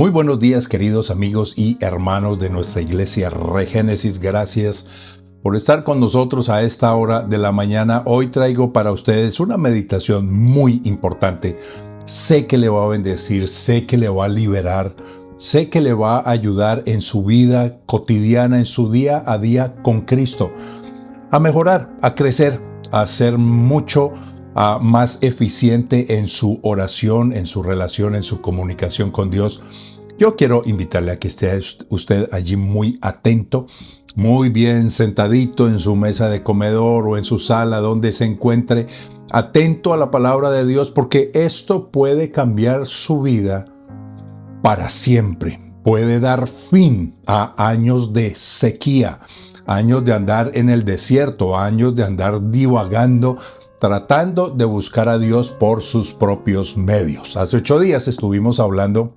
Muy buenos días, queridos amigos y hermanos de nuestra iglesia Regénesis. Gracias por estar con nosotros a esta hora de la mañana. Hoy traigo para ustedes una meditación muy importante. Sé que le va a bendecir, sé que le va a liberar, sé que le va a ayudar en su vida cotidiana, en su día a día con Cristo, a mejorar, a crecer, a ser mucho más eficiente en su oración, en su relación, en su comunicación con Dios. Yo quiero invitarle a que esté usted allí muy atento, muy bien sentadito en su mesa de comedor o en su sala donde se encuentre, atento a la palabra de Dios, porque esto puede cambiar su vida para siempre. Puede dar fin a años de sequía, años de andar en el desierto, años de andar divagando, tratando de buscar a Dios por sus propios medios. Hace 8 días estuvimos hablando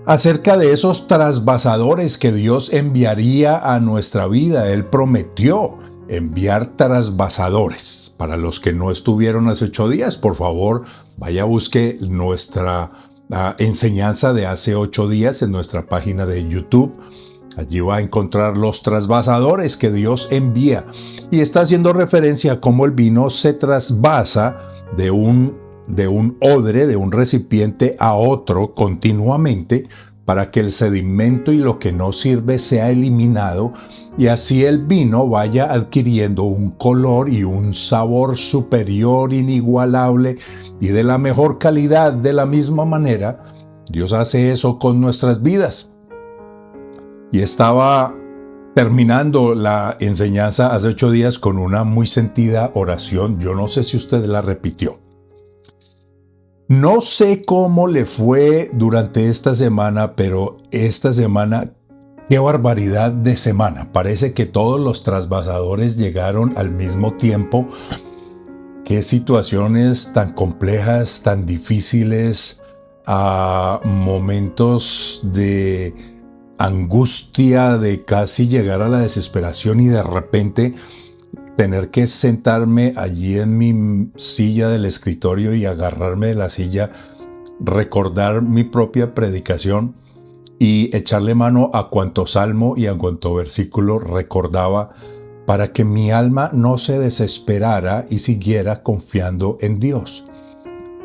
acerca de esos trasvasadores que Dios enviaría a nuestra vida. Él prometió enviar trasvasadores. Para los que no estuvieron hace 8 días, por favor, vaya, busque nuestra enseñanza de hace 8 días en nuestra página de YouTube. Allí va a encontrar los trasvasadores que Dios envía. Y está haciendo referencia a cómo el vino se trasvasa de un odre, de un recipiente a otro continuamente, para que el sedimento y lo que no sirve sea eliminado, y así el vino vaya adquiriendo un color y un sabor superior, inigualable y de la mejor calidad. De la misma manera, Dios hace eso con nuestras vidas. Y estaba terminando la enseñanza hace 8 días con una muy sentida oración. Yo no sé si usted la repitió. No sé cómo le fue durante esta semana, pero esta semana, qué barbaridad de semana. Parece que todos los trasvasadores llegaron al mismo tiempo. Qué situaciones tan complejas, tan difíciles, a momentos de angustia, de casi llegar a la desesperación y de repente tener que sentarme allí en mi silla del escritorio y agarrarme de la silla, recordar mi propia predicación y echarle mano a cuanto salmo y a cuanto versículo recordaba, para que mi alma no se desesperara y siguiera confiando en Dios,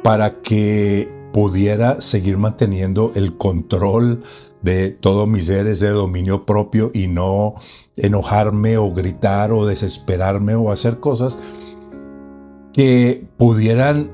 para que pudiera seguir manteniendo el control de todo mi ser, ese dominio propio, y no enojarme o gritar o desesperarme o hacer cosas que pudieran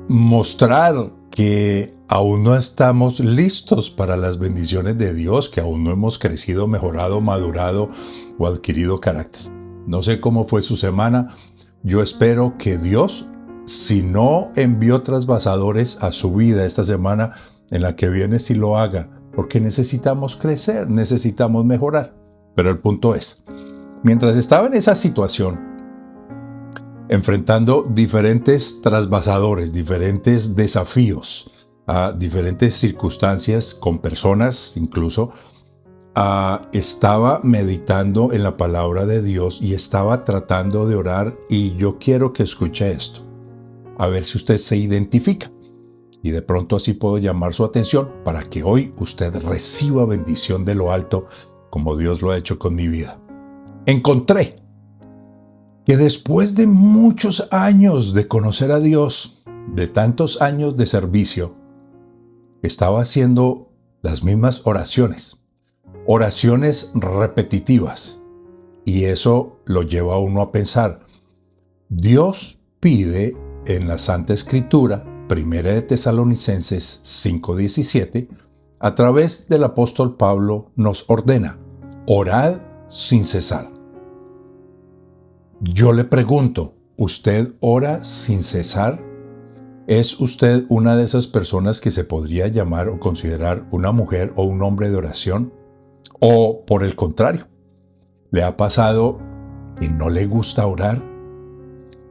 mostrar que aún no estamos listos para las bendiciones de Dios, que aún no hemos crecido, mejorado, madurado o adquirido carácter. No sé cómo fue su semana. Yo espero que Dios, si no envió trasvasadores a su vida esta semana, en la que viene sí lo haga, porque necesitamos crecer, necesitamos mejorar. Pero el punto es, mientras estaba en esa situación, enfrentando diferentes trasvasadores, diferentes desafíos, diferentes circunstancias, con personas incluso, estaba meditando en la palabra de Dios y estaba tratando de orar, y yo quiero que escuche esto, a ver si usted se identifica. Y de pronto así puedo llamar su atención para que hoy usted reciba bendición de lo alto, como Dios lo ha hecho con mi vida. Encontré que después de muchos años de conocer a Dios, de tantos años de servicio, estaba haciendo las mismas oraciones repetitivas. Y eso lo lleva a uno a pensar. Dios pide en la Santa Escritura, 1 de Tesalonicenses 5:17, a través del apóstol Pablo nos ordena: orad sin cesar. Yo le pregunto, ¿usted ora sin cesar? ¿Es usted una de esas personas que se podría llamar o considerar una mujer o un hombre de oración? ¿O por el contrario, le ha pasado que no le gusta orar?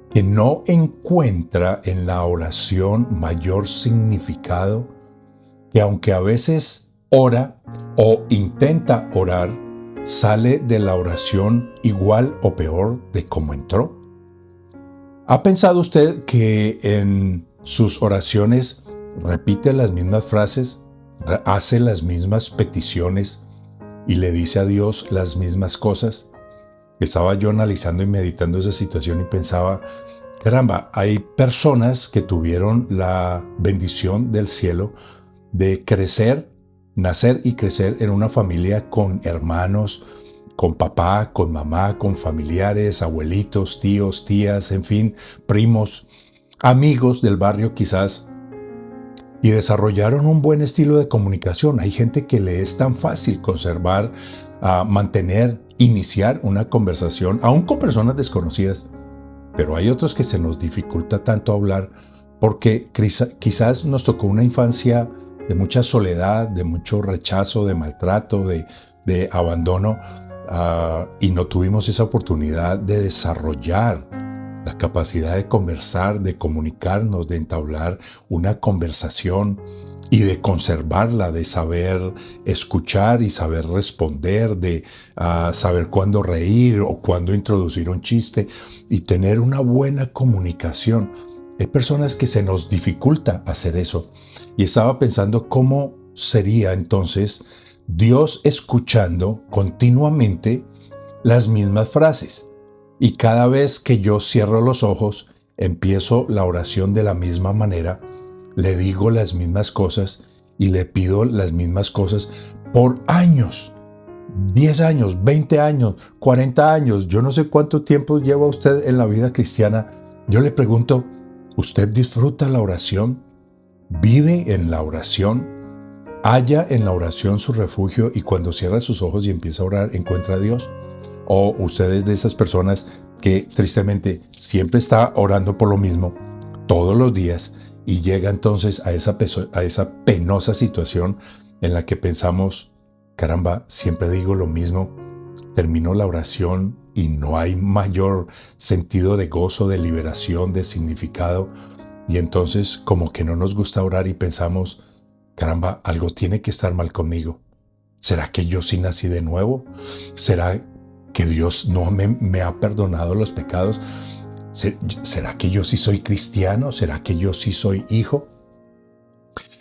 ¿Que no encuentra en la oración mayor significado? ¿Que aunque a veces ora o intenta orar, sale de la oración igual o peor de como entró? ¿Ha pensado usted que en sus oraciones repite las mismas frases? hace las mismas peticiones y le dice a Dios las mismas cosas. Estaba yo analizando y meditando esa situación y pensaba, caramba, hay personas que tuvieron la bendición del cielo de crecer, nacer y crecer en una familia con hermanos, con papá, con mamá, con familiares, abuelitos, tíos, tías, en fin, primos, amigos del barrio quizás, y desarrollaron un buen estilo de comunicación. Hay gente que le es tan fácil conservar, mantener, iniciar una conversación, aún con personas desconocidas, pero hay otros que se nos dificulta tanto hablar porque quizás nos tocó una infancia de mucha soledad, de mucho rechazo, de maltrato, de abandono, y no tuvimos esa oportunidad de desarrollar la capacidad de conversar, de comunicarnos, de entablar una conversación y de conservarla, de saber escuchar y saber responder, de saber cuándo reír o cuándo introducir un chiste y tener una buena comunicación. Hay personas que se nos dificulta hacer eso. Y estaba pensando cómo sería entonces Dios escuchando continuamente las mismas frases. Y cada vez que yo cierro los ojos, empiezo la oración de la misma manera, le digo las mismas cosas y le pido las mismas cosas por años, 10 años, 20 años, 40 años, yo no sé cuánto tiempo lleva usted en la vida cristiana. Yo le pregunto, ¿usted disfruta la oración? ¿Vive en la oración? ¿Halla en la oración su refugio y cuando cierra sus ojos y empieza a orar encuentra a Dios? ¿O usted es de esas personas que tristemente siempre está orando por lo mismo todos los días y llega entonces a esa penosa situación en la que pensamos, caramba, siempre digo lo mismo, termino la oración y no hay mayor sentido de gozo, de liberación, de significado, y entonces como que no nos gusta orar y pensamos, caramba, algo tiene que estar mal conmigo. ¿Será que yo sí nací de nuevo? ¿Será que Dios no me ha perdonado los pecados? ¿Será que yo sí soy cristiano? ¿Será que yo sí soy hijo?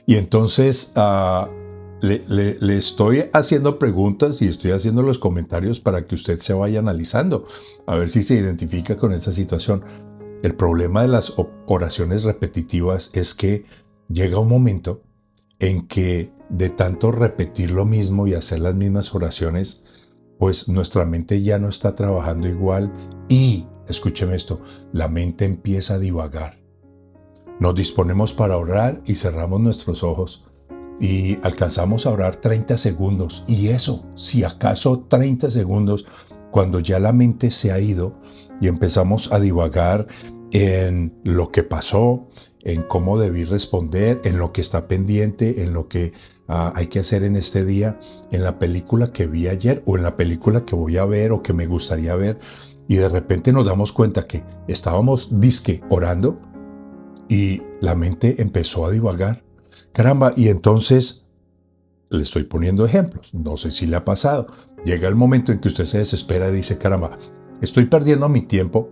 Y entonces le estoy haciendo preguntas y estoy haciendo los comentarios para que usted se vaya analizando, a ver si se identifica con esta situación. El problema de las oraciones repetitivas es que llega un momento en que de tanto repetir lo mismo y hacer las mismas oraciones, pues nuestra mente ya no está trabajando igual y, escúcheme esto, la mente empieza a divagar. Nos disponemos para orar y cerramos nuestros ojos y alcanzamos a orar 30 segundos. Y eso, si acaso 30 segundos, cuando ya la mente se ha ido y empezamos a divagar en lo que pasó, en cómo debí responder, en lo que está pendiente, en lo que hay que hacer en este día, en la película que vi ayer o en la película que voy a ver o que me gustaría ver, y de repente nos damos cuenta que estábamos disque orando y la mente empezó a divagar. Caramba, y entonces le estoy poniendo ejemplos, no sé si le ha pasado. Llega el momento en que usted se desespera y dice, caramba, estoy perdiendo mi tiempo.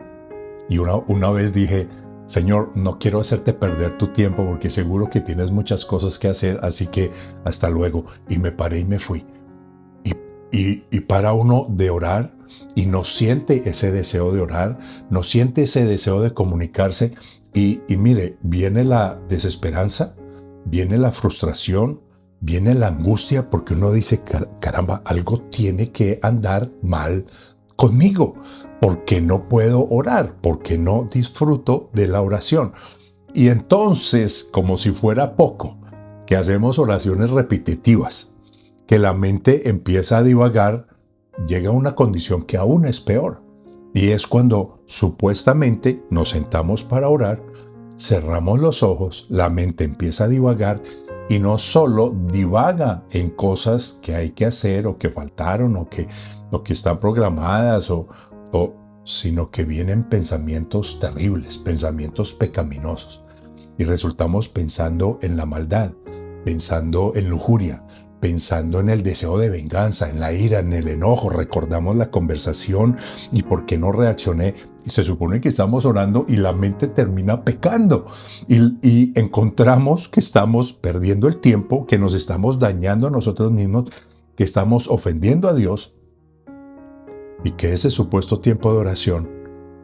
Y una vez dije, Señor, no quiero hacerte perder tu tiempo porque seguro que tienes muchas cosas que hacer, así que hasta luego. Y me paré y me fui. Y para uno de orar y no siente ese deseo de orar, no siente ese deseo de comunicarse. Y mire, viene la desesperanza, viene la frustración, viene la angustia porque uno dice, caramba, algo tiene que andar mal conmigo. ¿Por qué no puedo orar? ¿Por qué no disfruto de la oración? Y entonces, como si fuera poco, que hacemos oraciones repetitivas, que la mente empieza a divagar, llega una condición que aún es peor. Y es cuando supuestamente nos sentamos para orar, cerramos los ojos, la mente empieza a divagar y no solo divaga en cosas que hay que hacer o que faltaron o que están programadas sino que vienen pensamientos terribles, pensamientos pecaminosos. Y resultamos pensando en la maldad, pensando en lujuria, pensando en el deseo de venganza, en la ira, en el enojo. Recordamos la conversación y por qué no reaccioné. y se supone que estamos orando y la mente termina pecando y encontramos que estamos perdiendo el tiempo, que nos estamos dañando a nosotros mismos, que estamos ofendiendo a Dios y que ese supuesto tiempo de oración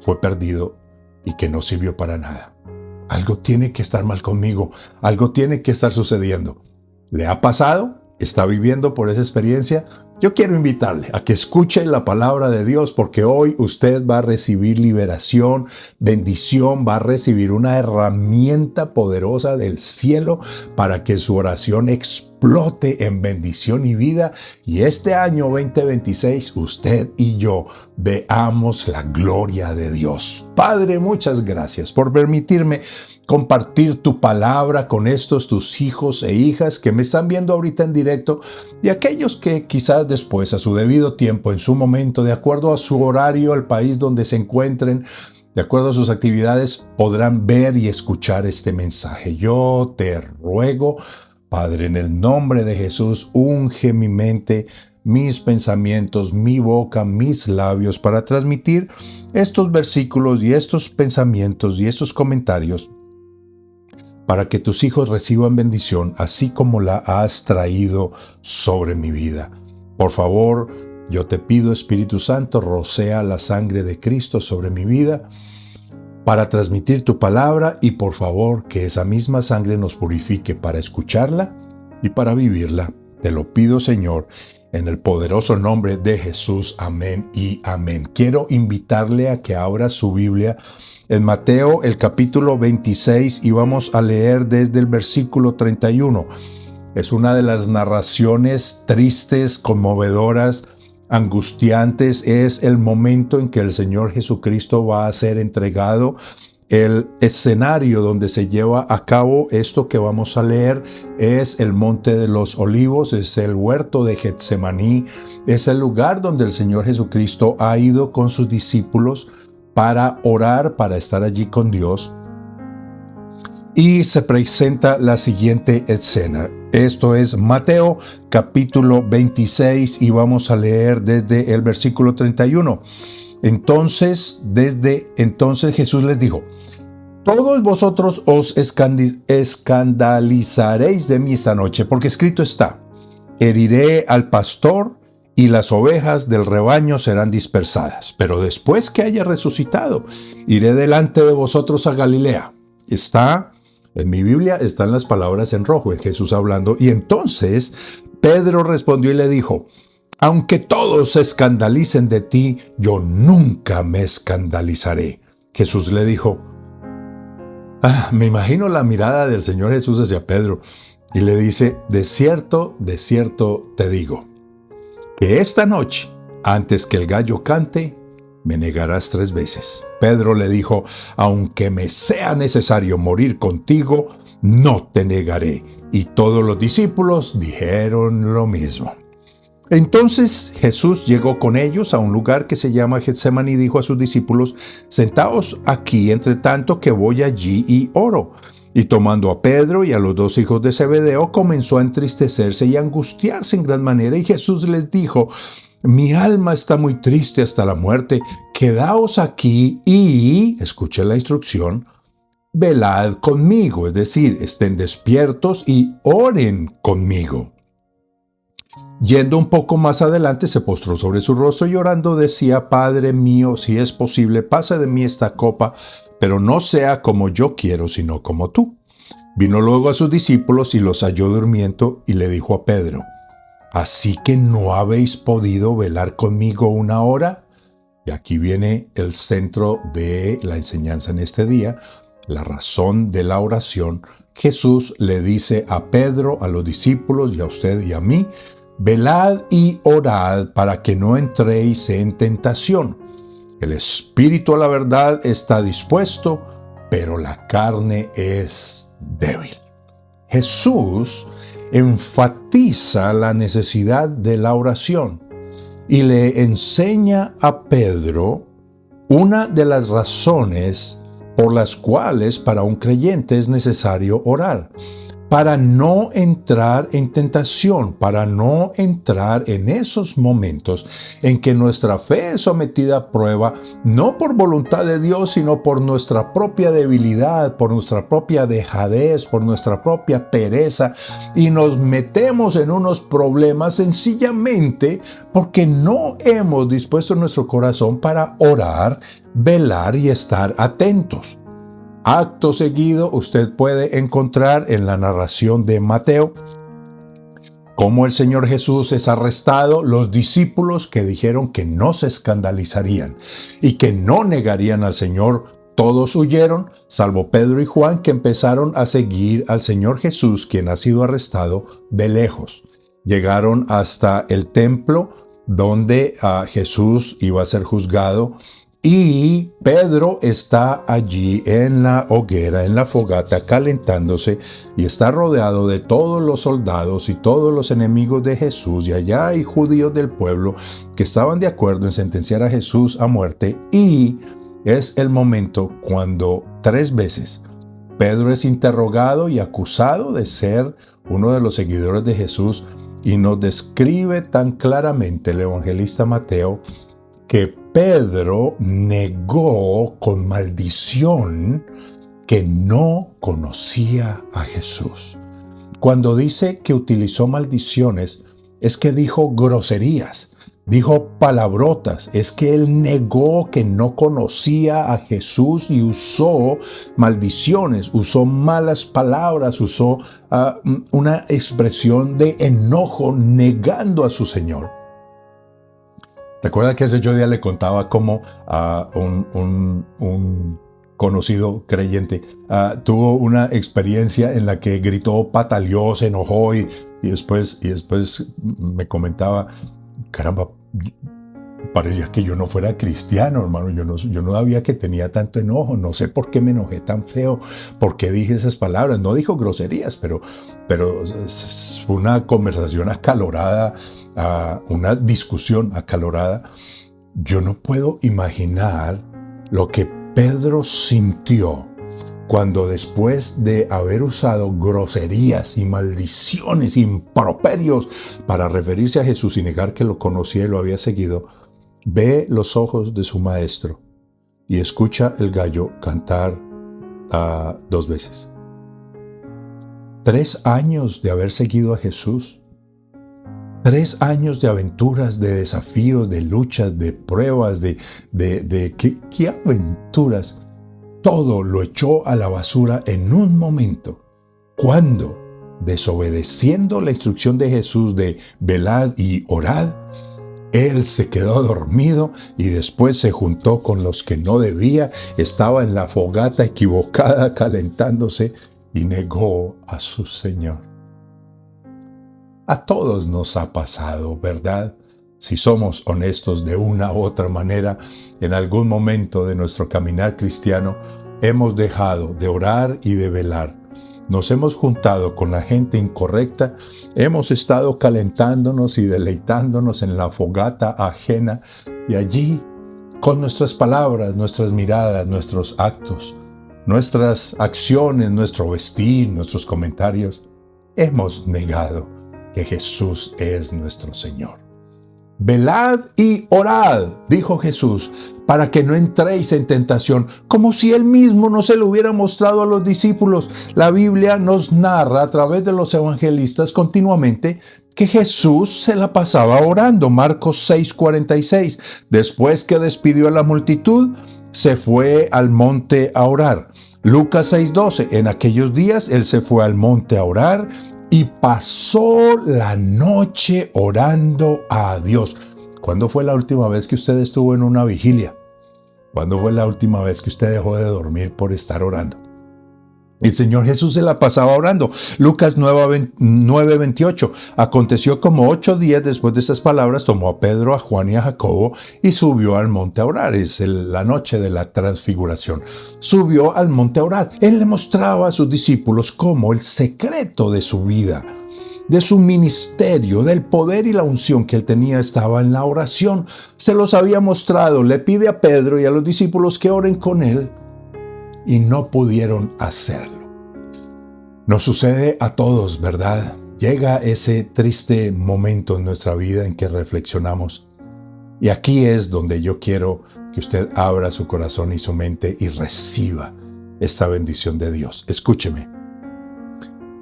fue perdido y que no sirvió para nada. Algo tiene que estar mal conmigo, algo tiene que estar sucediendo. ¿Le ha pasado? ¿Está viviendo por esa experiencia? Yo quiero invitarle a que escuche la palabra de Dios, porque hoy usted va a recibir liberación, bendición, va a recibir una herramienta poderosa del cielo para que su oración explote en bendición y vida. Y este año 2026, usted y yo veamos la gloria de Dios. Padre, muchas gracias por permitirme compartir tu palabra con estos tus hijos e hijas que me están viendo ahorita en directo y aquellos que quizás después, a su debido tiempo, en su momento, de acuerdo a su horario, al país donde se encuentren, de acuerdo a sus actividades, podrán ver y escuchar este mensaje. Yo te ruego, Padre, en el nombre de Jesús, unge mi mente, mis pensamientos, mi boca, mis labios para transmitir estos versículos y estos pensamientos y estos comentarios para que tus hijos reciban bendición, así como la has traído sobre mi vida. Por favor, yo te pido, Espíritu Santo, rocea la sangre de Cristo sobre mi vida para transmitir tu palabra y por favor que esa misma sangre nos purifique para escucharla y para vivirla. Te lo pido, Señor, en el poderoso nombre de Jesús. Amén y amén. Quiero invitarle a que abra su Biblia en Mateo, el capítulo 26, y vamos a leer desde el versículo 31. Es una de las narraciones tristes, conmovedoras, angustiantes. Es el momento en que el Señor Jesucristo va a ser entregado. El escenario donde se lleva a cabo esto que vamos a leer es el Monte de los Olivos, es el huerto de Getsemaní, es el lugar donde el Señor Jesucristo ha ido con sus discípulos para orar, para estar allí con Dios. Y se presenta la siguiente escena. Esto es Mateo capítulo 26 y vamos a leer desde el versículo 31. Entonces Jesús les dijo: todos vosotros os escandalizaréis de mí esta noche, porque escrito está: heriré al pastor y las ovejas del rebaño serán dispersadas. Pero después que haya resucitado, iré delante de vosotros a Galilea. En mi Biblia están las palabras en rojo, es Jesús hablando. Y entonces Pedro respondió y le dijo: aunque todos se escandalicen de ti, yo nunca me escandalizaré. Jesús le dijo, me imagino la mirada del Señor Jesús hacia Pedro y le dice: de cierto te digo, que esta noche, antes que el gallo cante, me negarás 3 veces. Pedro le dijo: aunque me sea necesario morir contigo, no te negaré. Y todos los discípulos dijeron lo mismo. Entonces Jesús llegó con ellos a un lugar que se llama Getsemaní y dijo a sus discípulos: sentaos aquí entre tanto que voy allí y oro. Y tomando a Pedro y a los 2 hijos de Zebedeo, comenzó a entristecerse y a angustiarse en gran manera. Y Jesús les dijo: mi alma está muy triste hasta la muerte. Quedaos aquí y, escuchen la instrucción, velad conmigo. Es decir, estén despiertos y oren conmigo. Yendo un poco más adelante, se postró sobre su rostro y orando decía: Padre mío, si es posible, pasa de mí esta copa, pero no sea como yo quiero, sino como tú. Vino luego a sus discípulos y los halló durmiendo y le dijo a Pedro: ¿así que no habéis podido velar conmigo 1 hora? Y aquí viene el centro de la enseñanza en este día, la razón de la oración. Jesús le dice a Pedro, a los discípulos y a usted y a mí: velad y orad para que no entréis en tentación. El espíritu a la verdad está dispuesto, pero la carne es débil. Jesús enfatiza la necesidad de la oración y le enseña a Pedro una de las razones por las cuales para un creyente es necesario orar. para no entrar en tentación, para no entrar en esos momentos en que nuestra fe es sometida a prueba, no por voluntad de Dios, sino por nuestra propia debilidad, por nuestra propia dejadez, por nuestra propia pereza, y nos metemos en unos problemas sencillamente porque no hemos dispuesto nuestro corazón para orar, velar y estar atentos. Acto seguido, usted puede encontrar en la narración de Mateo cómo el Señor Jesús es arrestado, los discípulos que dijeron que no se escandalizarían y que no negarían al Señor, todos huyeron, salvo Pedro y Juan, que empezaron a seguir al Señor Jesús, quien ha sido arrestado, de lejos. Llegaron hasta el templo donde Jesús iba a ser juzgado. Y Pedro está allí en la hoguera, en la fogata, calentándose, y está rodeado de todos los soldados y todos los enemigos de Jesús. Y allá hay judíos del pueblo que estaban de acuerdo en sentenciar a Jesús a muerte. Y es el momento cuando 3 veces Pedro es interrogado y acusado de ser uno de los seguidores de Jesús. Y nos describe tan claramente el evangelista Mateo que Pedro negó con maldición que no conocía a Jesús. Cuando dice que utilizó maldiciones, es que dijo groserías, dijo palabrotas, es que él negó que no conocía a Jesús y usó maldiciones, usó malas palabras, usó una expresión de enojo negando a su Señor. Recuerda que hace 8 días le contaba cómo un conocido creyente tuvo una experiencia en la que gritó, pataleó, se enojó y después me comentaba, caramba, parecía que yo no fuera cristiano, hermano. Yo no sabía que tenía tanto enojo. No sé por qué me enojé tan feo, por qué dije esas palabras. No dijo groserías, pero fue una conversación acalorada, una discusión acalorada. Yo no puedo imaginar lo que Pedro sintió cuando, después de haber usado groserías y maldiciones, improperios para referirse a Jesús y negar que lo conocía y lo había seguido, ve los ojos de su maestro y escucha el gallo cantar 2 veces. 3 años de haber seguido a Jesús, 3 años de aventuras, de desafíos, de luchas, de pruebas, ¿qué aventuras? Todo lo echó a la basura en un momento, cuando, desobedeciendo la instrucción de Jesús de velad y orad, él se quedó dormido y después se juntó con los que no debía, estaba en la fogata equivocada calentándose y negó a su Señor. A todos nos ha pasado, ¿verdad? Si somos honestos de una u otra manera, en algún momento de nuestro caminar cristiano hemos dejado de orar y de velar. Nos hemos juntado con la gente incorrecta, hemos estado calentándonos y deleitándonos en la fogata ajena, y allí, con nuestras palabras, nuestras miradas, nuestros actos, nuestras acciones, nuestro vestir, nuestros comentarios, hemos negado que Jesús es nuestro Señor. Velad y orad, dijo Jesús, para que no entréis en tentación, como si Él mismo no se lo hubiera mostrado a los discípulos. La Biblia nos narra a través de los evangelistas continuamente que Jesús se la pasaba orando. Marcos 6:46. Después que despidió a la multitud, se fue al monte a orar. Lucas 6:12. En aquellos días Él se fue al monte a orar y pasó la noche orando a Dios. ¿Cuándo fue la última vez que usted estuvo en una vigilia? ¿Cuándo fue la última vez que usted dejó de dormir por estar orando? El Señor Jesús se la pasaba orando. Lucas 9:28. Aconteció como 8 días después de estas palabras, tomó a Pedro, a Juan y a Jacobo y subió al monte a orar. Es la noche de la transfiguración. Subió al monte a orar. Él le mostraba a sus discípulos cómo el secreto de su vida, de su ministerio, del poder y la unción que él tenía, estaba en la oración. Se los había mostrado. Le pide a Pedro y a los discípulos que oren con él, y no pudieron hacerlo. Nos sucede a todos, ¿verdad? Llega ese triste momento en nuestra vida en que reflexionamos. Y aquí es donde yo quiero que usted abra su corazón y su mente y reciba esta bendición de Dios. Escúcheme.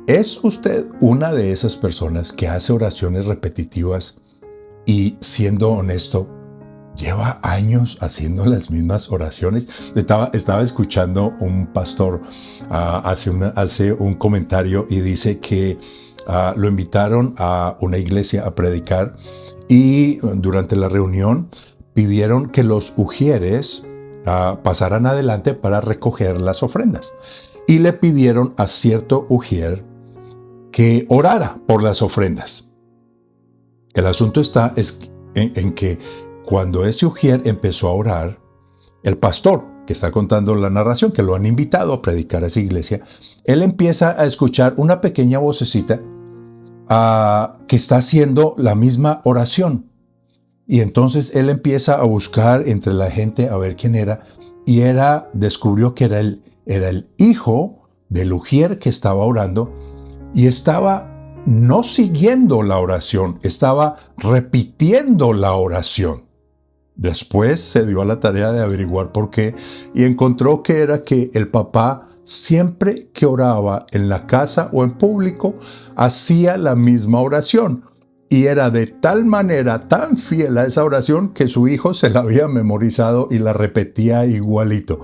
¿Es usted una de esas personas que hace oraciones repetitivas y, siendo honesto, lleva años haciendo las mismas oraciones? Estaba escuchando un pastor hace un comentario y dice que lo invitaron a una iglesia a predicar y durante la reunión pidieron que los ujieres pasaran adelante para recoger las ofrendas. Y le pidieron a cierto ujier que orara por las ofrendas. El asunto está en que cuando ese ujier empezó a orar, el pastor, que está contando la narración, que lo han invitado a predicar a esa iglesia, él empieza a escuchar una pequeña vocecita que está haciendo la misma oración. Y entonces él empieza a buscar entre la gente a ver quién era, y descubrió que era el hijo del ujier que estaba orando, y estaba no siguiendo la oración, estaba repitiendo la oración. Después se dio a la tarea de averiguar por qué y encontró que era que el papá, siempre que oraba en la casa o en público, hacía la misma oración. Y era de tal manera, tan fiel a esa oración, que su hijo se la había memorizado y la repetía igualito.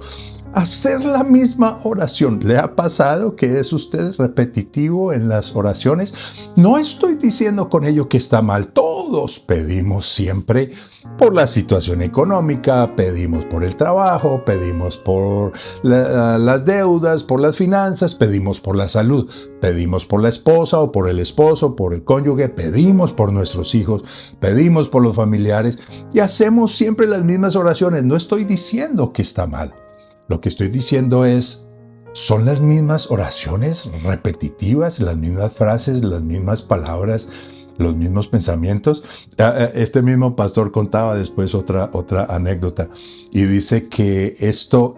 Hacer la misma oración. ¿Le ha pasado que es usted repetitivo en las oraciones? No estoy diciendo con ello que está mal. Todos pedimos siempre por la situación económica, pedimos por el trabajo, pedimos por las deudas, por las finanzas, pedimos por la salud, pedimos por la esposa o por el esposo, por el cónyuge, pedimos por nuestros hijos, pedimos por los familiares y hacemos siempre las mismas oraciones. No estoy diciendo que está mal. Lo que estoy diciendo son las mismas oraciones repetitivas, las mismas frases, las mismas palabras, los mismos pensamientos. Este mismo pastor contaba después otra anécdota y dice que esto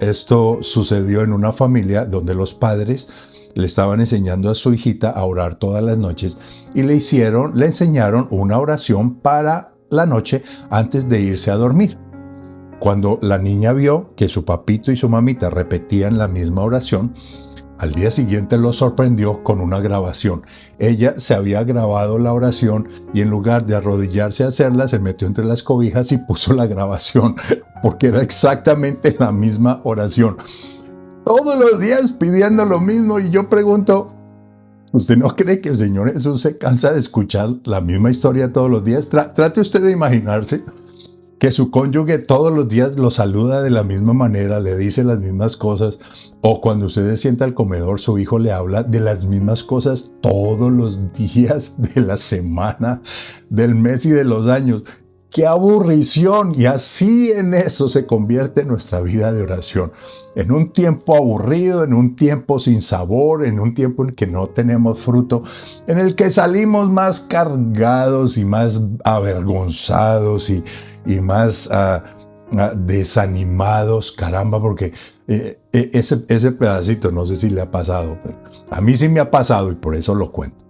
sucedió en una familia donde los padres le estaban enseñando a su hijita a orar todas las noches y le enseñaron una oración para la noche antes de irse a dormir. Cuando la niña vio que su papito y su mamita repetían la misma oración, al día siguiente lo sorprendió con una grabación. Ella se había grabado la oración y en lugar de arrodillarse a hacerla, se metió entre las cobijas y puso la grabación, porque era exactamente la misma oración. Todos los días pidiendo lo mismo, y yo pregunto, ¿usted no cree que el Señor Jesús se cansa de escuchar la misma historia todos los días? Trate usted de imaginarse que su cónyuge todos los días lo saluda de la misma manera, le dice las mismas cosas, o cuando usted se sienta al comedor, su hijo le habla de las mismas cosas todos los días de la semana, del mes y de los años. ¡Qué aburrición! Y así en eso se convierte nuestra vida de oración. En un tiempo aburrido, en un tiempo sin sabor, en un tiempo en que no tenemos fruto, en el que salimos más cargados y más avergonzados y más desanimados, caramba, porque ese pedacito, no sé si le ha pasado, pero a mí sí me ha pasado y por eso lo cuento.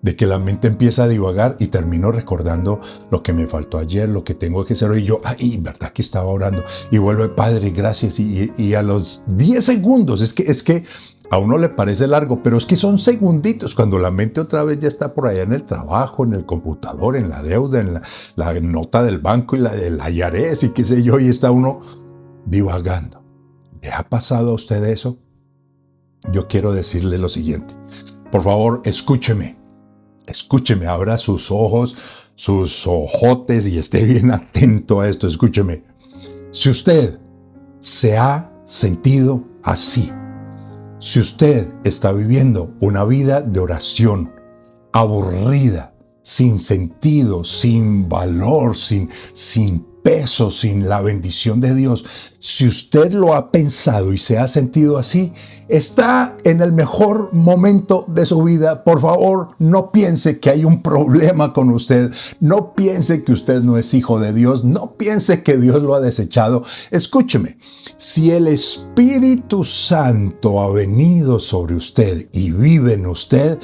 De que la mente empieza a divagar y termino recordando lo que me faltó ayer, lo que tengo que hacer hoy. Y yo, ¿verdad que estaba orando? Y vuelve, Padre, gracias. Y a los 10 segundos, es que a uno le parece largo, pero es que son segunditos cuando la mente otra vez ya está por allá en el trabajo, en el computador, en la deuda, en la nota del banco y la del IRS y qué sé yo, y está uno divagando. ¿Le ha pasado a usted eso? Yo quiero decirle lo siguiente. Por favor, escúcheme, abra sus ojos, sus ojotes y esté bien atento a esto. Escúcheme. Si usted se ha sentido así, si usted está viviendo una vida de oración aburrida, sin sentido, sin valor, sin peso sin la bendición de Dios. Si usted lo ha pensado y se ha sentido así, está en el mejor momento de su vida. Por favor, no piense que hay un problema con usted. No piense que usted no es hijo de Dios. No piense que Dios lo ha desechado. Escúcheme, si el Espíritu Santo ha venido sobre usted y vive en usted,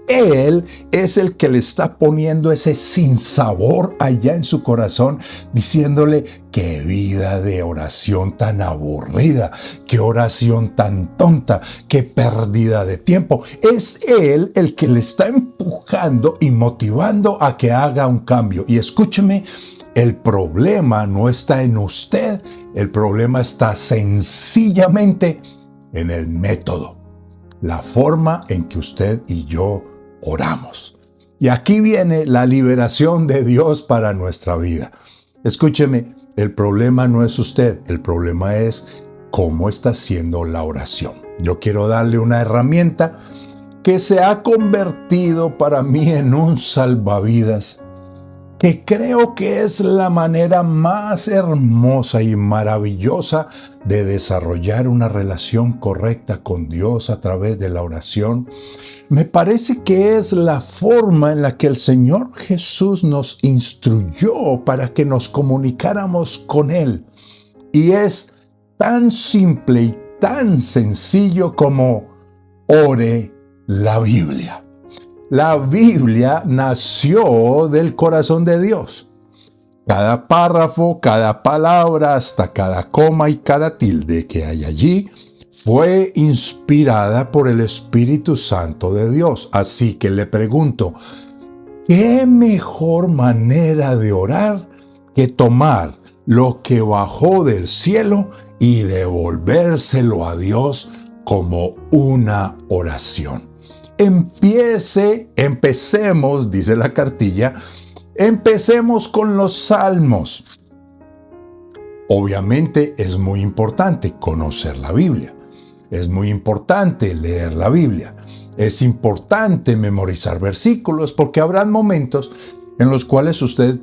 Él es el que le está poniendo ese sinsabor allá en su corazón, diciéndole: qué vida de oración tan aburrida, qué oración tan tonta, qué pérdida de tiempo. Es Él el que le está empujando y motivando a que haga un cambio. Y escúcheme, el problema no está en usted, el problema está sencillamente en el método, la forma en que usted y yo oramos. Y aquí viene la liberación de Dios para nuestra vida. Escúcheme, el problema no es usted, el problema es cómo está haciendo la oración. Yo quiero darle una herramienta que se ha convertido para mí en un salvavidas, que creo que es la manera más hermosa y maravillosa de desarrollar una relación correcta con Dios a través de la oración. Me parece que es la forma en la que el Señor Jesús nos instruyó para que nos comunicáramos con Él. Y es tan simple y tan sencillo como: ore la Biblia. La Biblia nació del corazón de Dios. Cada párrafo, cada palabra, hasta cada coma y cada tilde que hay allí fue inspirada por el Espíritu Santo de Dios. Así que le pregunto, ¿qué mejor manera de orar que tomar lo que bajó del cielo y devolvérselo a Dios como una oración? Empecemos, dice la cartilla, empecemos con los salmos. Obviamente es muy importante conocer la Biblia. Es muy importante leer la Biblia. Es importante memorizar versículos, porque habrán momentos en los cuales usted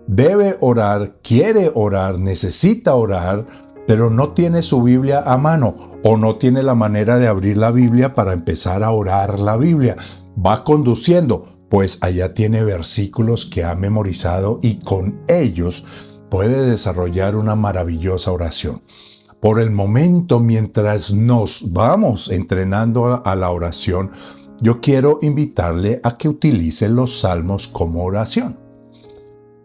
debe orar, quiere orar, necesita orar, pero no tiene su Biblia a mano o no tiene la manera de abrir la Biblia para empezar a orar la Biblia. Va conduciendo, pues allá tiene versículos que ha memorizado y con ellos puede desarrollar una maravillosa oración. Por el momento, mientras nos vamos entrenando a la oración, yo quiero invitarle a que utilice los salmos como oración.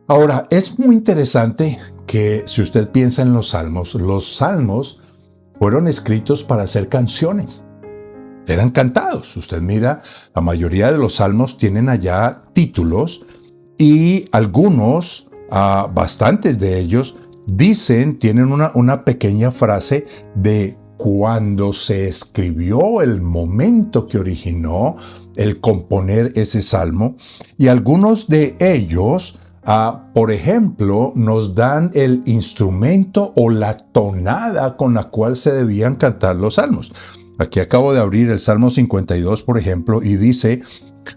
Ahora, es muy interesante que si usted piensa en los salmos fueron escritos para hacer canciones. Eran cantados. Usted mira, la mayoría de los salmos tienen allá títulos y algunos, bastantes de ellos, tienen una pequeña frase de cuando se escribió, el momento que originó el componer ese salmo. Y algunos de ellos, por ejemplo, nos dan el instrumento o la tonada con la cual se debían cantar los salmos. Aquí acabo de abrir el Salmo 52, por ejemplo, y dice: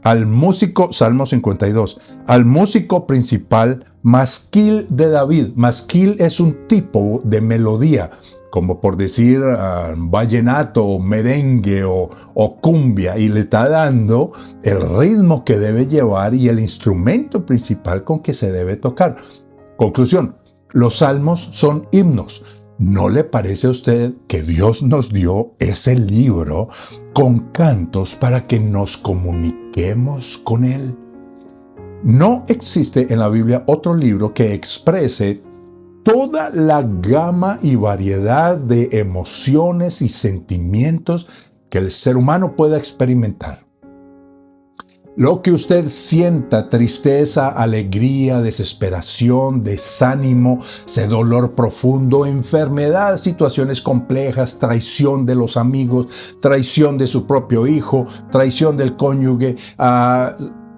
Salmo 52, al músico principal, masquil de David. Masquil es un tipo de melodía, como por decir vallenato, merengue o cumbia, y le está dando el ritmo que debe llevar y el instrumento principal con que se debe tocar. Conclusión, los salmos son himnos. ¿No le parece a usted que Dios nos dio ese libro con cantos para que nos comuniquemos con Él? No existe en la Biblia otro libro que exprese toda la gama y variedad de emociones y sentimientos que el ser humano pueda experimentar. Lo que usted sienta, tristeza, alegría, desesperación, desánimo, ese dolor profundo, enfermedad, situaciones complejas, traición de los amigos, traición de su propio hijo, traición del cónyuge,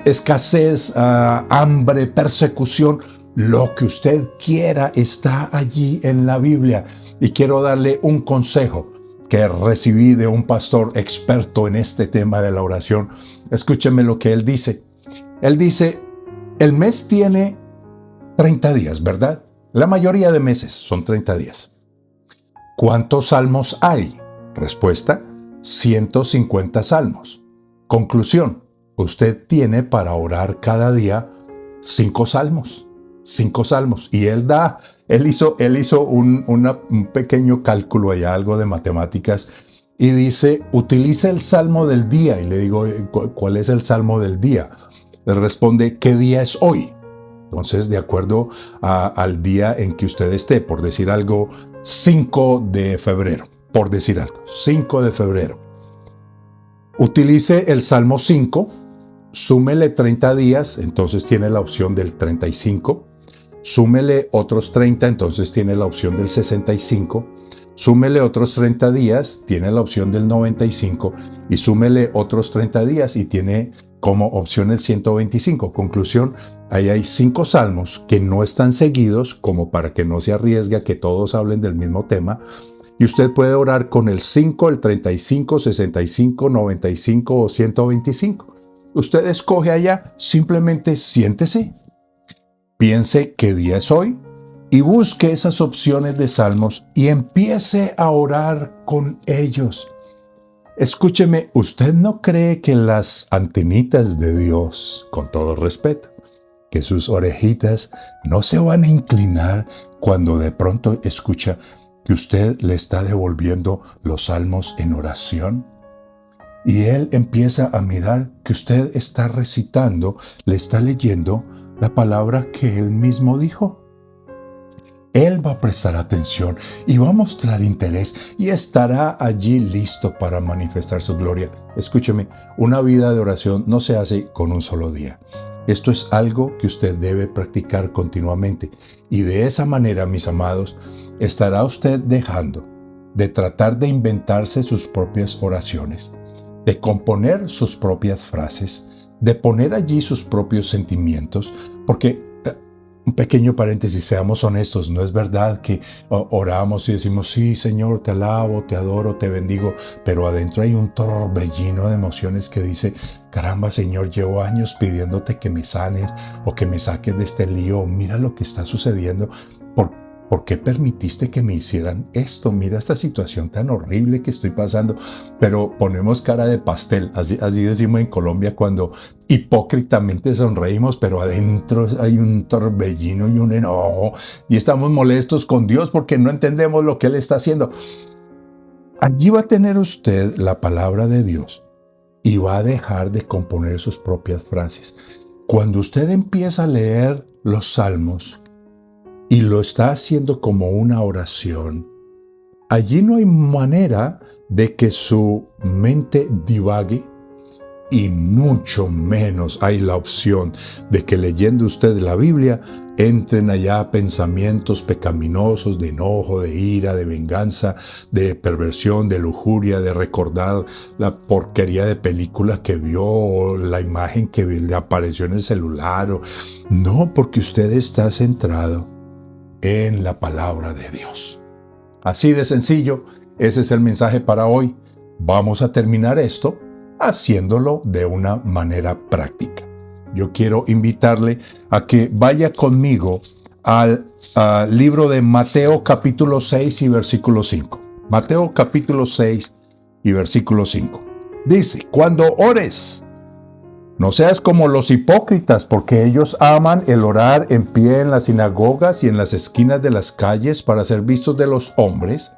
escasez, hambre, persecución. Lo que usted quiera está allí en la Biblia. Y quiero darle un consejo que recibí de un pastor experto en este tema de la oración. Escúcheme lo que él dice. Él dice, el mes tiene 30 días, ¿verdad? La mayoría de meses son 30 días. ¿Cuántos salmos hay? Respuesta, 150 salmos. Conclusión, usted tiene para orar cada día 5 salmos. 5 salmos. Y él hizo un pequeño cálculo allá, algo de matemáticas, y dice, utilice el salmo del día. Y le digo, ¿cuál es el salmo del día? Él responde, ¿qué día es hoy? Entonces, de acuerdo al día en que usted esté, por decir algo, 5 de febrero, por decir algo, 5 de febrero. Utilice el Salmo 5, súmele 30 días, entonces tiene la opción del 35, súmele otros 30, entonces tiene la opción del 65, súmele otros 30 días, tiene la opción del 95, y súmele otros 30 días y tiene como opción el 125. Conclusión, ahí hay 5 salmos que no están seguidos, como para que no se arriesgue a que todos hablen del mismo tema, y usted puede orar con el 5, el 35, 65, 95 o 125. Usted escoge allá, simplemente siéntese, piense qué día es hoy y busque esas opciones de salmos y empiece a orar con ellos. Escúcheme, ¿usted no cree que las antenitas de Dios, con todo respeto, que sus orejitas no se van a inclinar cuando de pronto escucha que usted le está devolviendo los salmos en oración? Y él empieza a mirar que usted está recitando, le está leyendo la palabra que él mismo dijo. Él va a prestar atención y va a mostrar interés y estará allí listo para manifestar su gloria. Escúcheme, una vida de oración no se hace con un solo día. Esto es algo que usted debe practicar continuamente. Y de esa manera, mis amados, estará usted dejando de tratar de inventarse sus propias oraciones, de componer sus propias frases, de poner allí sus propios sentimientos, porque un pequeño paréntesis, seamos honestos, no es verdad que oramos y decimos, sí, Señor, te alabo, te adoro, te bendigo, pero adentro hay un torbellino de emociones que dice, caramba, Señor, llevo años pidiéndote que me sanes o que me saques de este lío, mira lo que está sucediendo, ¿por qué permitiste que me hicieran esto? Mira esta situación tan horrible que estoy pasando, pero ponemos cara de pastel, así decimos en Colombia cuando hipócritamente sonreímos, pero adentro hay un torbellino y un enojo y estamos molestos con Dios porque no entendemos lo que Él está haciendo. Allí va a tener usted la palabra de Dios y va a dejar de componer sus propias frases. Cuando usted empieza a leer los salmos y lo está haciendo como una oración, allí no hay manera de que su mente divague y mucho menos hay la opción de que leyendo usted la Biblia entren allá pensamientos pecaminosos de enojo, de ira, de venganza, de perversión, de lujuria, de recordar la porquería de película que vio o la imagen que le apareció en el celular. No, porque usted está centrado en la palabra de Dios. Así de sencillo, ese es el mensaje para hoy. Vamos a terminar esto haciéndolo de una manera práctica. Yo quiero invitarle a que vaya conmigo al libro de Mateo capítulo 6 y versículo 5. Mateo capítulo 6 y versículo 5. Dice, cuando ores, no seas como los hipócritas, porque ellos aman el orar en pie en las sinagogas y en las esquinas de las calles para ser vistos de los hombres.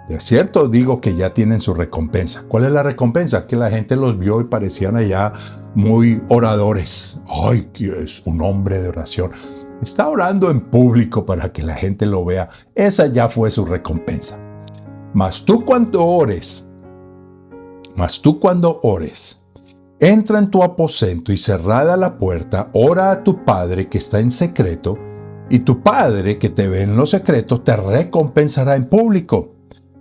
De cierto digo que ya tienen su recompensa. ¿Cuál es la recompensa? Que la gente los vio y parecían allá muy oradores. ¡Ay, que es un hombre de oración! Está orando en público para que la gente lo vea. Esa ya fue su recompensa. Mas tú cuando ores, entra en tu aposento y cerrada la puerta, ora a tu Padre que está en secreto, y tu Padre que te ve en lo secreto te recompensará en público.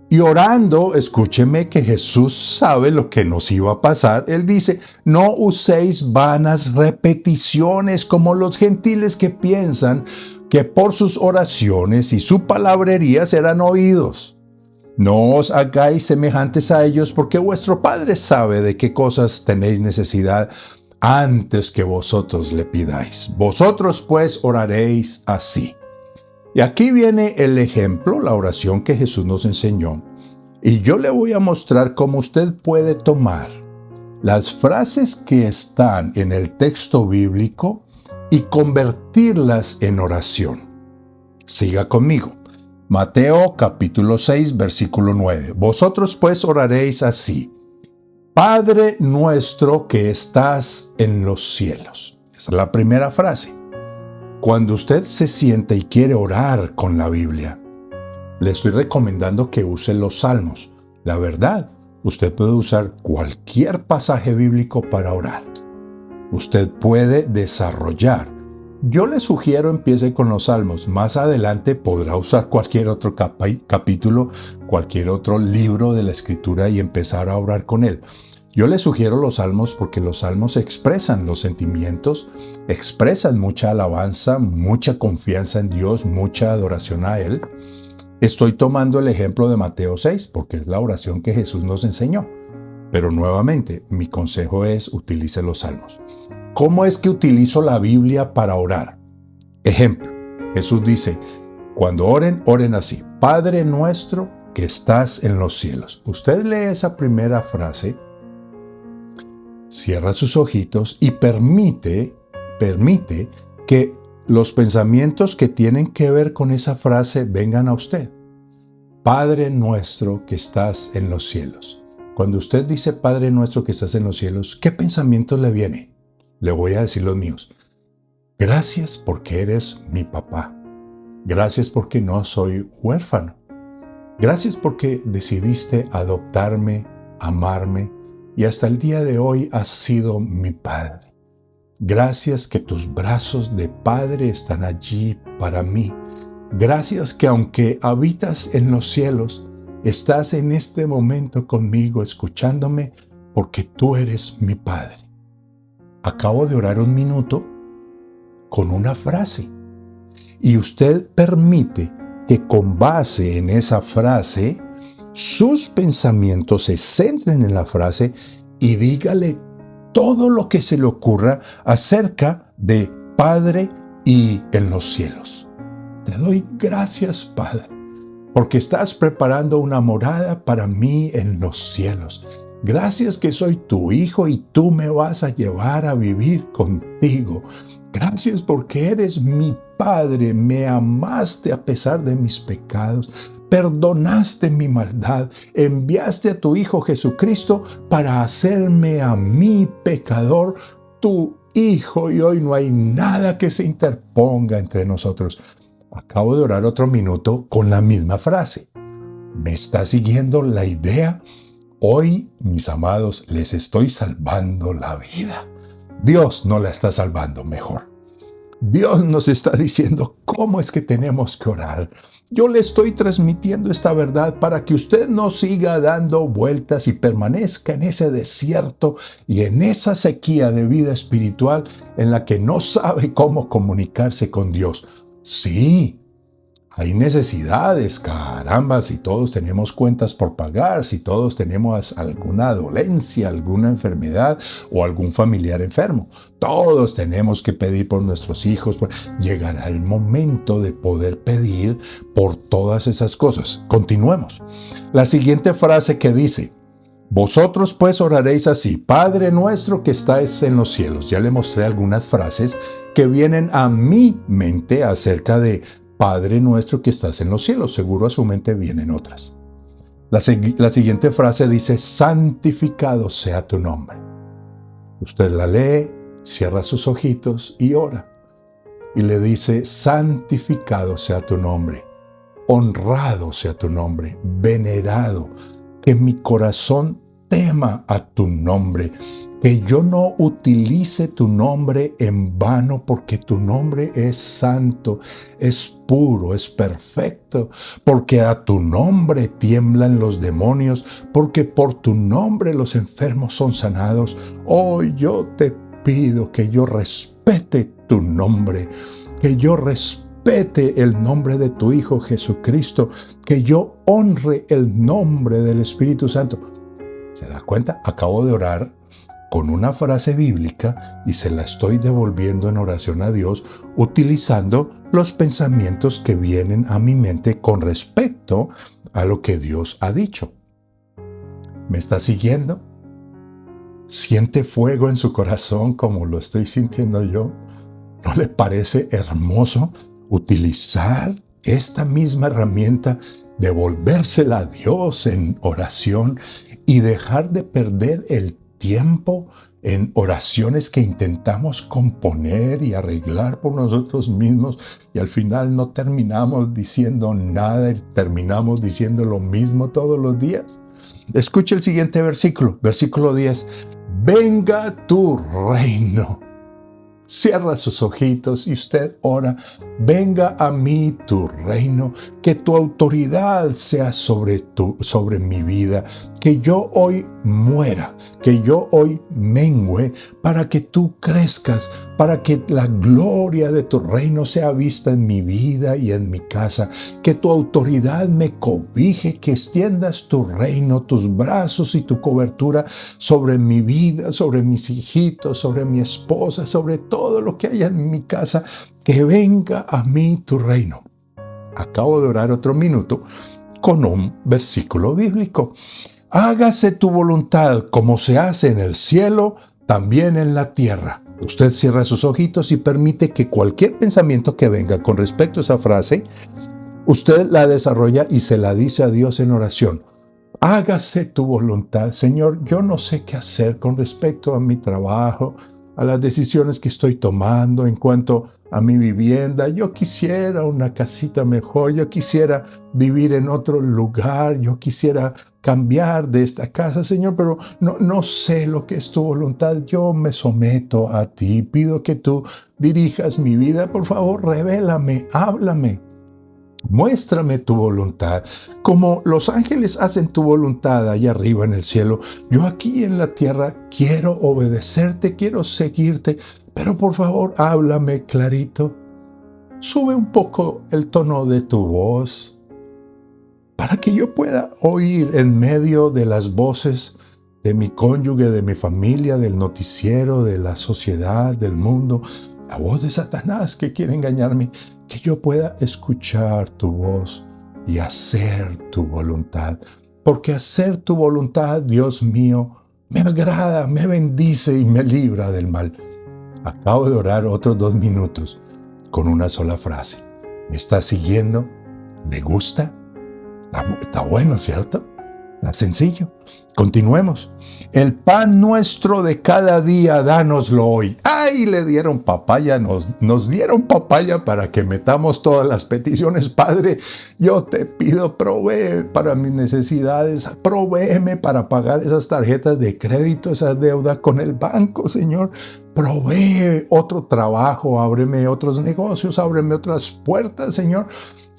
Y orando, escúcheme que Jesús sabe lo que nos iba a pasar. Él dice, no uséis vanas repeticiones como los gentiles que piensan que por sus oraciones y su palabrería serán oídos. No os hagáis semejantes a ellos, porque vuestro Padre sabe de qué cosas tenéis necesidad antes que vosotros le pidáis. Vosotros pues oraréis así. Y aquí viene el ejemplo, la oración que Jesús nos enseñó. Y yo le voy a mostrar cómo usted puede tomar las frases que están en el texto bíblico y convertirlas en oración. Siga conmigo. Mateo capítulo 6, versículo 9. Vosotros pues oraréis así: Padre nuestro que estás en los cielos. Esa es la primera frase. Cuando usted se siente y quiere orar con la Biblia, le estoy recomendando que use los salmos. La verdad, usted puede usar cualquier pasaje bíblico para orar. Usted puede desarrollar. Yo le sugiero empiece con los salmos. Más adelante podrá usar cualquier otro capítulo, cualquier otro libro de la Escritura y empezar a orar con él. Yo le sugiero los salmos porque los salmos expresan los sentimientos, expresan mucha alabanza, mucha confianza en Dios, mucha adoración a Él. Estoy tomando el ejemplo de Mateo 6 porque es la oración que Jesús nos enseñó. Pero nuevamente, mi consejo es utilice los salmos. ¿Cómo es que utilizo la Biblia para orar? Ejemplo, Jesús dice, cuando oren, oren así: Padre nuestro que estás en los cielos. Usted lee esa primera frase, cierra sus ojitos y permite que los pensamientos que tienen que ver con esa frase vengan a usted. Padre nuestro que estás en los cielos. Cuando usted dice Padre nuestro que estás en los cielos, ¿qué pensamientos le viene? Le voy a decir los míos. Gracias porque eres mi papá. Gracias porque no soy huérfano. Gracias porque decidiste adoptarme, amarme, y hasta el día de hoy has sido mi Padre. Gracias que tus brazos de Padre están allí para mí. Gracias que aunque habitas en los cielos, estás en este momento conmigo escuchándome porque tú eres mi Padre. Acabo de orar un minuto con una frase y usted permite que con base en esa frase sus pensamientos se centren en la frase y dígale todo lo que se le ocurra acerca de Padre y en los cielos. Te doy gracias, Padre, porque estás preparando una morada para mí en los cielos. Gracias que soy tu hijo y tú me vas a llevar a vivir contigo. Gracias porque eres mi Padre, me amaste a pesar de mis pecados. Perdonaste mi maldad, enviaste a tu Hijo Jesucristo para hacerme a mí, pecador, tu Hijo, y hoy no hay nada que se interponga entre nosotros. Acabo de orar otro minuto con la misma frase. ¿Me está siguiendo la idea? Hoy, mis amados, les estoy salvando la vida. Dios no la está salvando mejor. Dios nos está diciendo cómo es que tenemos que orar. Yo le estoy transmitiendo esta verdad para que usted no siga dando vueltas y permanezca en ese desierto y en esa sequía de vida espiritual en la que no sabe cómo comunicarse con Dios. Sí, hay necesidades, caramba, si todos tenemos cuentas por pagar, si todos tenemos alguna dolencia, alguna enfermedad o algún familiar enfermo. Todos tenemos que pedir por nuestros hijos. Llegará el momento de poder pedir por todas esas cosas. Continuemos. La siguiente frase que dice, vosotros pues oraréis así: Padre nuestro que estáis en los cielos. Ya le mostré algunas frases que vienen a mi mente acerca de Padre nuestro que estás en los cielos. Seguro a su mente vienen otras. La siguiente frase dice, santificado sea tu nombre. Usted la lee, cierra sus ojitos y ora. Y le dice, santificado sea tu nombre, honrado sea tu nombre, venerado, que mi corazón tema a tu nombre, que yo no utilice tu nombre en vano, porque tu nombre es santo, es puro, es perfecto, porque a tu nombre tiemblan los demonios, porque por tu nombre los enfermos son sanados. Hoy yo te pido que yo respete tu nombre, que yo respete el nombre de tu Hijo Jesucristo, que yo honre el nombre del Espíritu Santo. ¿Se da cuenta? Acabo de orar con una frase bíblica y se la estoy devolviendo en oración a Dios utilizando los pensamientos que vienen a mi mente con respecto a lo que Dios ha dicho. ¿Me está siguiendo? ¿Siente fuego en su corazón como lo estoy sintiendo yo? ¿No le parece hermoso utilizar esta misma herramienta, devolvérsela a Dios en oración y dejar de perder el tiempo en oraciones que intentamos componer y arreglar por nosotros mismos y al final no terminamos diciendo nada y terminamos diciendo lo mismo todos los días? Escuche el siguiente versículo, versículo 10. Venga tu reino. Cierra sus ojitos y usted ora, venga a mí tu reino, que tu autoridad sea sobre mi vida, que yo hoy muera, que yo hoy mengüe para que tú crezcas, para que la gloria de tu reino sea vista en mi vida y en mi casa, que tu autoridad me cobije, que extiendas tu reino, tus brazos y tu cobertura sobre mi vida, sobre mis hijitos, sobre mi esposa, sobre todo lo que haya en mi casa, que venga a mí tu reino. Acabo de orar otro minuto con un versículo bíblico. Hágase tu voluntad como se hace en el cielo, también en la tierra. Usted cierra sus ojitos y permite que cualquier pensamiento que venga con respecto a esa frase, usted la desarrolla y se la dice a Dios en oración. Hágase tu voluntad. Señor, yo no sé qué hacer con respecto a mi trabajo, a las decisiones que estoy tomando en cuanto a mi vivienda. Yo quisiera una casita mejor, yo quisiera vivir en otro lugar, yo quisiera cambiar de esta casa, Señor, pero no sé lo que es tu voluntad. Yo me someto a ti, pido que tú dirijas mi vida. Por favor, revélame, háblame. Muéstrame tu voluntad, como los ángeles hacen tu voluntad allá arriba en el cielo. Yo aquí en la tierra quiero obedecerte, quiero seguirte, pero por favor háblame clarito. Sube un poco el tono de tu voz para que yo pueda oír en medio de las voces de mi cónyuge, de mi familia, del noticiero, de la sociedad, del mundo, la voz de Satanás que quiere engañarme, que yo pueda escuchar tu voz y hacer tu voluntad. Porque hacer tu voluntad, Dios mío, me agrada, me bendice y me libra del mal. Acabo de orar otros 2 minutos con una sola frase. ¿Me está siguiendo? ¿Le gusta? Está bueno, ¿cierto? Está sencillo. Continuemos. El pan nuestro de cada día, dánoslo hoy. ¡Ay! Le dieron papaya, nos dieron papaya para que metamos todas las peticiones. Padre, yo te pido, provee para mis necesidades, provéeme para pagar esas tarjetas de crédito, esa deuda con el banco, Señor. Provee otro trabajo, ábreme otros negocios, ábreme otras puertas, Señor.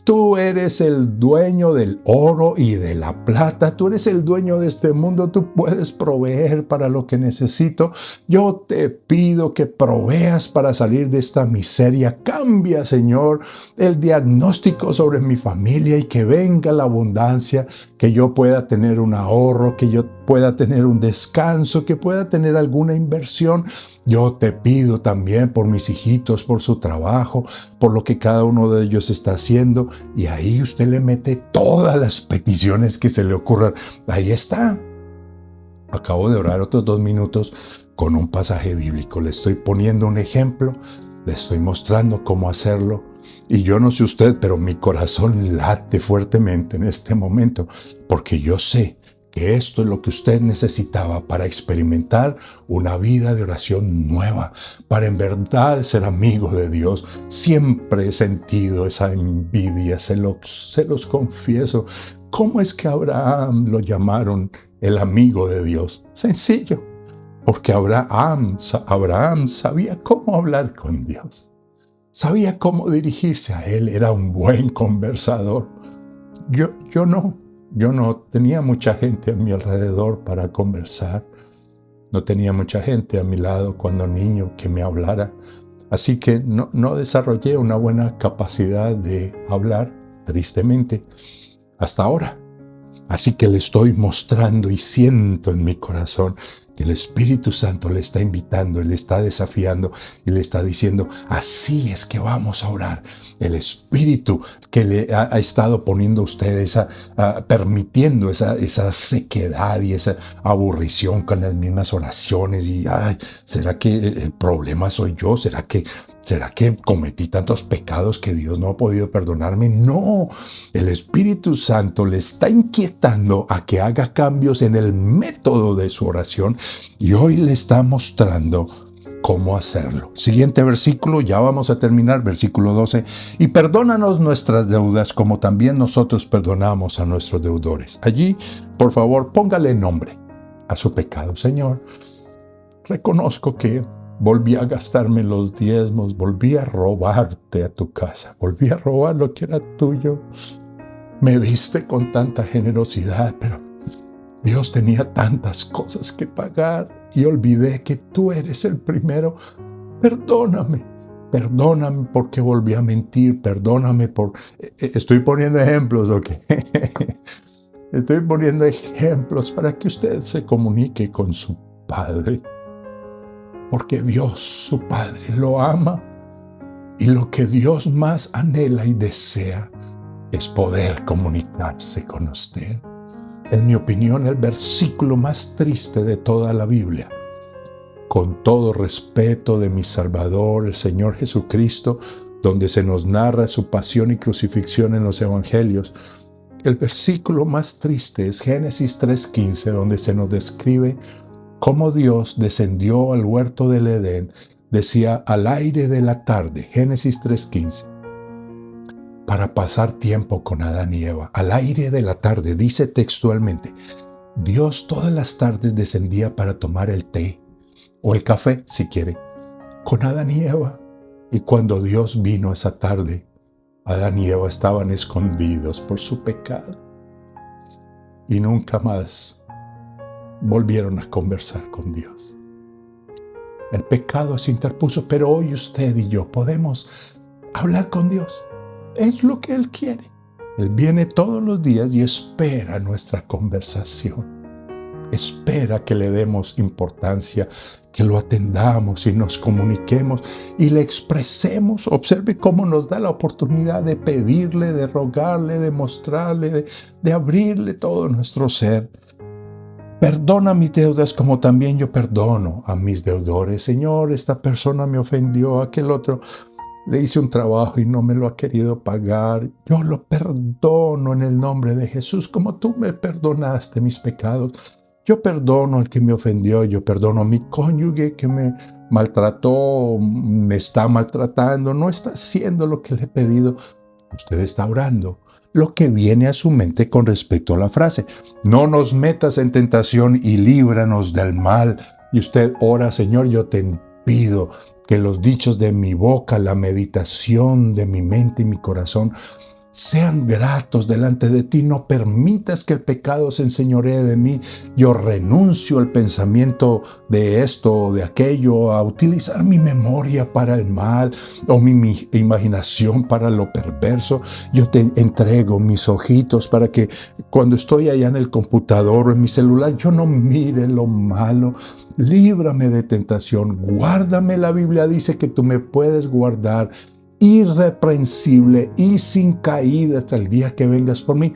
Tú eres el dueño del oro y de la plata. Tú eres el dueño de este mundo. Tú puedes proveer para lo que necesito. Yo te pido que proveas para salir de esta miseria. Cambia, Señor, el diagnóstico sobre mi familia y que venga la abundancia, que yo pueda tener un ahorro, que yo pueda tener un descanso, que pueda tener alguna inversión. Yo te pido también por mis hijitos, por su trabajo, por lo que cada uno de ellos está haciendo. Y ahí usted le mete todas las peticiones que se le ocurran. Ahí está. Acabo de orar otros 2 minutos con un pasaje bíblico. Le estoy poniendo un ejemplo, le estoy mostrando cómo hacerlo. Y yo no sé usted, pero mi corazón late fuertemente en este momento, porque yo sé que esto es lo que usted necesitaba para experimentar una vida de oración nueva, para en verdad ser amigo de Dios. Siempre he sentido esa envidia, se los confieso. ¿Cómo es que Abraham lo llamaron el amigo de Dios? Sencillo, porque Abraham sabía cómo hablar con Dios, sabía cómo dirigirse a Él, era un buen conversador. Yo no tenía mucha gente a mi alrededor para conversar. No tenía mucha gente a mi lado cuando niño que me hablara. Así que no desarrollé una buena capacidad de hablar, tristemente, hasta ahora. Así que le estoy mostrando y siento en mi corazón que el Espíritu Santo le está invitando, le está desafiando y le está diciendo, así es que vamos a orar. El Espíritu que le ha estado poniendo a usted, permitiendo esa sequedad y esa aburrición con las mismas oraciones. Y, ¿será que el problema soy yo? ¿Será que cometí tantos pecados que Dios no ha podido perdonarme? No, el Espíritu Santo le está inquietando a que haga cambios en el método de su oración y hoy le está mostrando cómo hacerlo. Siguiente versículo, ya vamos a terminar, versículo 12. Y perdónanos nuestras deudas como también nosotros perdonamos a nuestros deudores. Allí, por favor, póngale nombre a su pecado. Señor, reconozco que volví a gastarme los diezmos, volví a robarte a tu casa, volví a robar lo que era tuyo. Me diste con tanta generosidad, pero Dios, tenía tantas cosas que pagar y olvidé que tú eres el primero. Perdóname porque volví a mentir, perdóname por... Estoy poniendo ejemplos, ¿ok? Estoy poniendo ejemplos para que usted se comunique con su Padre. Porque Dios, su Padre, lo ama y lo que Dios más anhela y desea es poder comunicarse con usted. En mi opinión, el versículo más triste de toda la Biblia, con todo respeto de mi Salvador, el Señor Jesucristo, donde se nos narra su pasión y crucifixión en los Evangelios, el versículo más triste es Génesis 3:15, donde se nos describe cómo Dios descendió al huerto del Edén, decía, al aire de la tarde, Génesis 3:15, para pasar tiempo con Adán y Eva. Al aire de la tarde, dice textualmente, Dios todas las tardes descendía para tomar el té, o el café, si quiere, con Adán y Eva. Y cuando Dios vino esa tarde, Adán y Eva estaban escondidos por su pecado. Y nunca más volvieron a conversar con Dios. El pecado se interpuso, pero hoy usted y yo podemos hablar con Dios. Es lo que Él quiere. Él viene todos los días y espera nuestra conversación. Espera que le demos importancia, que lo atendamos y nos comuniquemos y le expresemos. Observe cómo nos da la oportunidad de pedirle, de rogarle, de mostrarle, de abrirle todo nuestro ser. Perdona mis deudas como también yo perdono a mis deudores. Señor, esta persona me ofendió, aquel otro le hice un trabajo y no me lo ha querido pagar. Yo lo perdono en el nombre de Jesús, como tú me perdonaste mis pecados. Yo perdono al que me ofendió, yo perdono a mi cónyuge que me maltrató, me está maltratando, no está haciendo lo que le he pedido. Usted está orando lo que viene a su mente con respecto a la frase. No nos metas en tentación y líbranos del mal. Y usted ora, Señor, yo te pido que los dichos de mi boca, la meditación de mi mente y mi corazón sean gratos delante de ti. No permitas que el pecado se enseñoree de mí. Yo renuncio al pensamiento de esto o de aquello, a utilizar mi memoria para el mal o mi imaginación para lo perverso. Yo te entrego mis ojitos para que cuando estoy allá en el computador o en mi celular, yo no mire lo malo. Líbrame de tentación. Guárdame. La Biblia dice que tú me puedes guardar irreprensible y sin caída hasta el día que vengas por mí.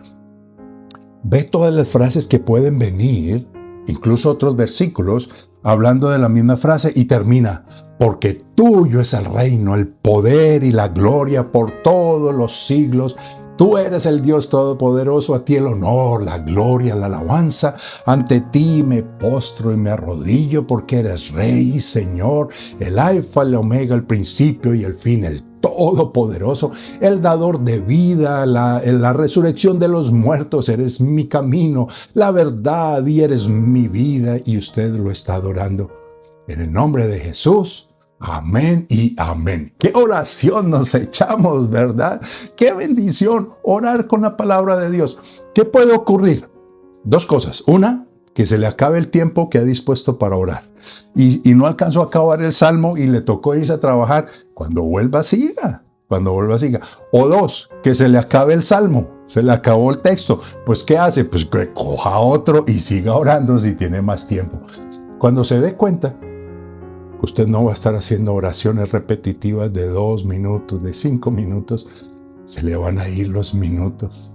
Ve todas las frases que pueden venir, incluso otros versículos, hablando de la misma frase y termina, porque tuyo es el reino, el poder y la gloria por todos los siglos. Tú eres el Dios Todopoderoso, a ti el honor, la gloria, la alabanza. Ante ti me postro y me arrodillo porque eres Rey y Señor, el Alfa, el Omega, el principio y el fin, el Todopoderoso, el dador de vida, la resurrección de los muertos. Eres mi camino, la verdad y eres mi vida. Y usted lo está adorando. En el nombre de Jesús. Amén y amén. Qué oración nos echamos, ¿verdad? Qué bendición orar con la palabra de Dios. ¿Qué puede ocurrir? Dos cosas. Una, que se le acabe el tiempo que ha dispuesto para orar. Y no alcanzó a acabar el salmo y le tocó irse a trabajar. Cuando vuelva, siga. Cuando vuelva, siga. O dos, que se le acabe el salmo. Se le acabó el texto. Pues, ¿qué hace? Pues que coja otro y siga orando si tiene más tiempo. Cuando se dé cuenta, usted no va a estar haciendo oraciones repetitivas de 2 minutos, de 5 minutos. Se le van a ir los minutos.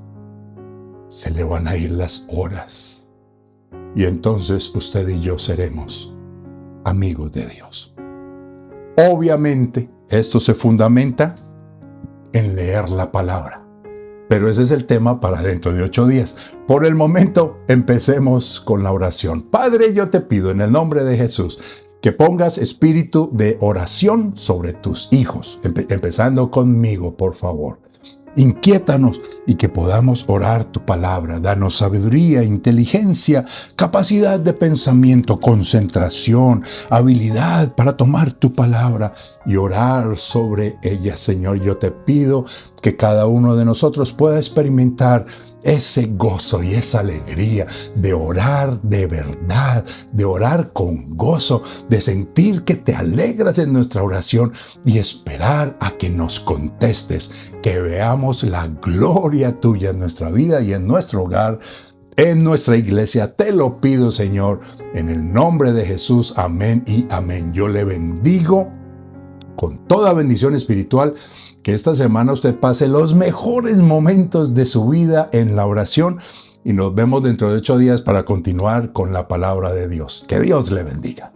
Se le van a ir las horas. Y entonces usted y yo seremos amigos de Dios. Obviamente, esto se fundamenta en leer la palabra. Pero ese es el tema para dentro de 8 días. Por el momento, empecemos con la oración. Padre, yo te pido en el nombre de Jesús que pongas espíritu de oración sobre tus hijos, empezando conmigo, por favor. Inquiétanos y que podamos orar tu palabra. Danos sabiduría, inteligencia, capacidad de pensamiento, concentración, habilidad para tomar tu palabra y orar sobre ella, Señor. Yo te pido que cada uno de nosotros pueda experimentar ese gozo y esa alegría de orar de verdad, de orar con gozo, de sentir que te alegras en nuestra oración y esperar a que nos contestes, que veamos la gloria tuya en nuestra vida y en nuestro hogar, en nuestra iglesia. Te lo pido, Señor, en el nombre de Jesús. Amén y amén. Yo le bendigo con toda bendición espiritual. Que esta semana usted pase los mejores momentos de su vida en la oración y nos vemos dentro de 8 días para continuar con la palabra de Dios. Que Dios le bendiga.